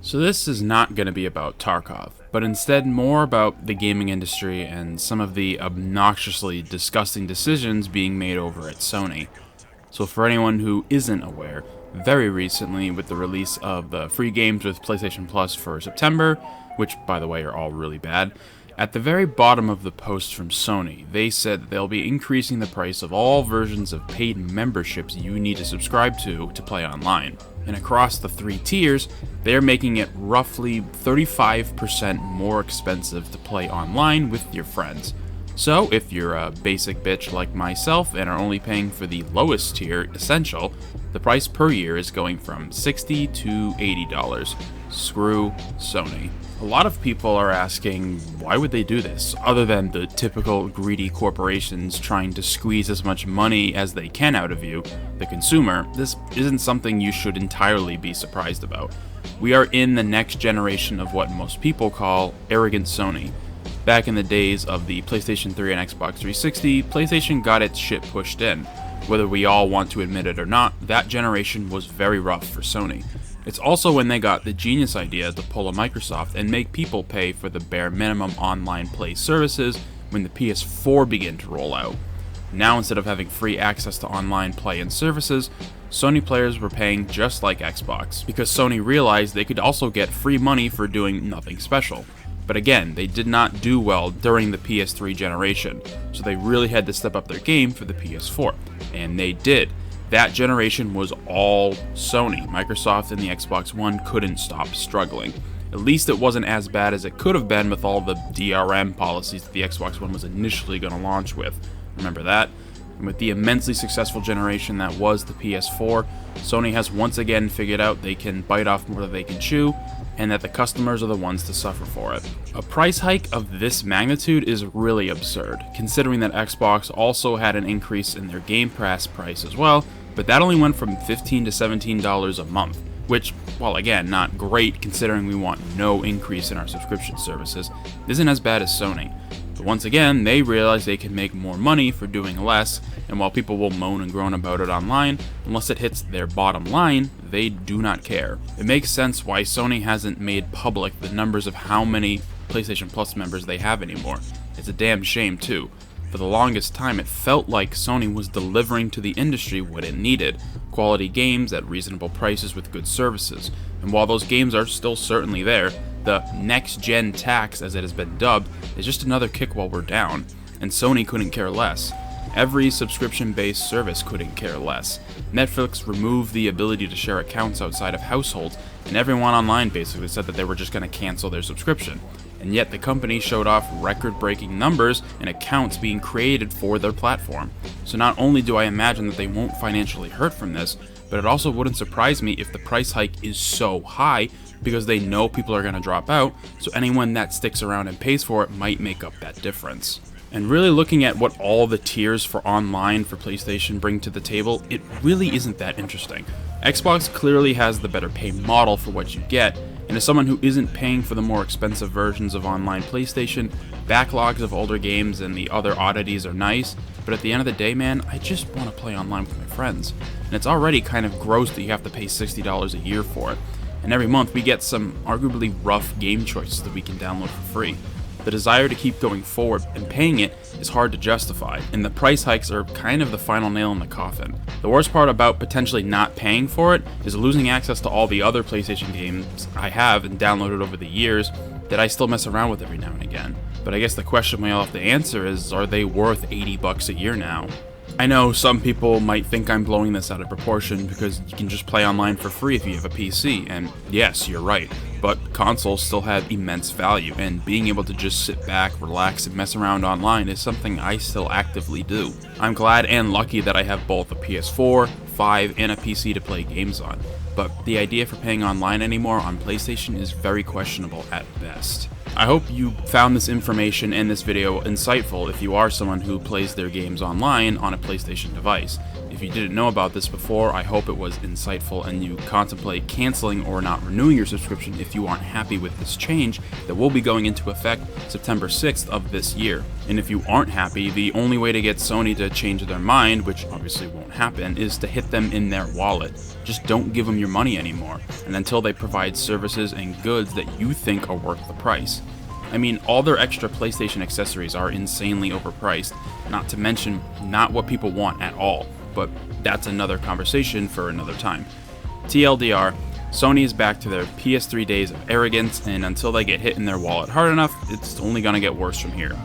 So this is not going to be about Tarkov, but instead more about the gaming industry and some of the obnoxiously disgusting decisions being made over at Sony. So for anyone who isn't aware, very recently with the release of the free games with PlayStation Plus for September, which by the way are all really bad, at the very bottom of the post from Sony, they said that they'll be increasing the price of all versions of paid memberships you need to subscribe to play online. And across the 3 tiers, they're making it roughly 35% more expensive to play online with your friends. So if you're a basic bitch like myself and are only paying for the lowest tier, Essential, the price per year is going from $60 to $80. Screw Sony. A lot of people are asking, why would they do this, other than the typical greedy corporations trying to squeeze as much money as they can out of you, the consumer. This isn't something you should entirely be surprised about. We are in the next generation of what most people call arrogant Sony. Back in the days of the PlayStation 3 and Xbox 360, PlayStation got its shit pushed in. Whether we all want to admit it or not, that generation was very rough for Sony. It's also when they got the genius idea to pull a Microsoft and make people pay for the bare minimum online play services when the PS4 began to roll out. Now, instead of having free access to online play and services, Sony players were paying just like Xbox, because Sony realized they could also get free money for doing nothing special. But again, they did not do well during the PS3 generation, so they really had to step up their game for the PS4. And they did. That generation was all Sony. Microsoft and the Xbox One couldn't stop struggling. At least it wasn't as bad as it could have been with all the DRM policies that the Xbox One was initially going to launch with. Remember that? And with the immensely successful generation that was the PS4, Sony has once again figured out they can bite off more than they can chew, and that the customers are the ones to suffer for it. A price hike of this magnitude is really absurd, considering that Xbox also had an increase in their Game Pass price as well, but that only went from $15 to $17 a month, which, while again not great considering we want no increase in our subscription services, isn't as bad as Sony. But once again, they realize they can make more money for doing less, and while people will moan and groan about it online, unless it hits their bottom line, they do not care. It makes sense why Sony hasn't made public the numbers of how many PlayStation Plus members they have anymore. It's a damn shame too. For the longest time, it felt like Sony was delivering to the industry what it needed: quality games at reasonable prices with good services. And while those games are still certainly there, the next-gen tax, as it has been dubbed, is just another kick while we're down. And Sony couldn't care less. Every subscription-based service couldn't care less. Netflix removed the ability to share accounts outside of households, and everyone online basically said that they were just going to cancel their subscription. And yet the company showed off record-breaking numbers and accounts being created for their platform. So not only do I imagine that they won't financially hurt from this, but it also wouldn't surprise me if the price hike is so high because they know people are going to drop out, so anyone that sticks around and pays for it might make up that difference. And really looking at what all the tiers for online for PlayStation bring to the table, it really isn't that interesting. Xbox clearly has the better pay model for what you get, and as someone who isn't paying for the more expensive versions of online PlayStation, backlogs of older games and the other oddities are nice, but at the end of the day, man, I just want to play online with my friends. And it's already kind of gross that you have to pay $60 a year for it. And every month we get some arguably rough game choices that we can download for free. The desire to keep going forward and paying it is hard to justify, and the price hikes are kind of the final nail in the coffin. The worst part about potentially not paying for it is losing access to all the other PlayStation games I have and downloaded over the years that I still mess around with every now and again. But I guess the question we all have to answer is, are they worth $80 a year now? I know some people might think I'm blowing this out of proportion because you can just play online for free if you have a PC, and yes, you're right, but consoles still have immense value, and being able to just sit back, relax, and mess around online is something I still actively do. I'm glad and lucky that I have both a PS4, 5, and a PC to play games on, but the idea for paying online anymore on PlayStation is very questionable at best. I hope you found this information and this video insightful if you are someone who plays their games online on a PlayStation device. If you didn't know about this before, I hope it was insightful and you contemplate canceling or not renewing your subscription if you aren't happy with this change that will be going into effect September 6th of this year. And if you aren't happy, the only way to get Sony to change their mind, which obviously won't happen, is to hit them in their wallet. Just don't give them your money anymore, and until they provide services and goods that you think are worth the price. I mean, all their extra PlayStation accessories are insanely overpriced, not to mention not what people want at all, but that's another conversation for another time. TLDR, Sony is back to their PS3 days of arrogance, and until they get hit in their wallet hard enough, it's only gonna get worse from here.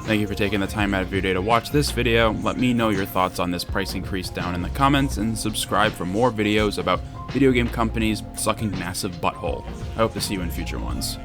Thank you for taking the time out of your day to watch this video. Let me know your thoughts on this price increase down in the comments, and subscribe for more videos about video game companies sucking massive butthole. I hope to see you in future ones.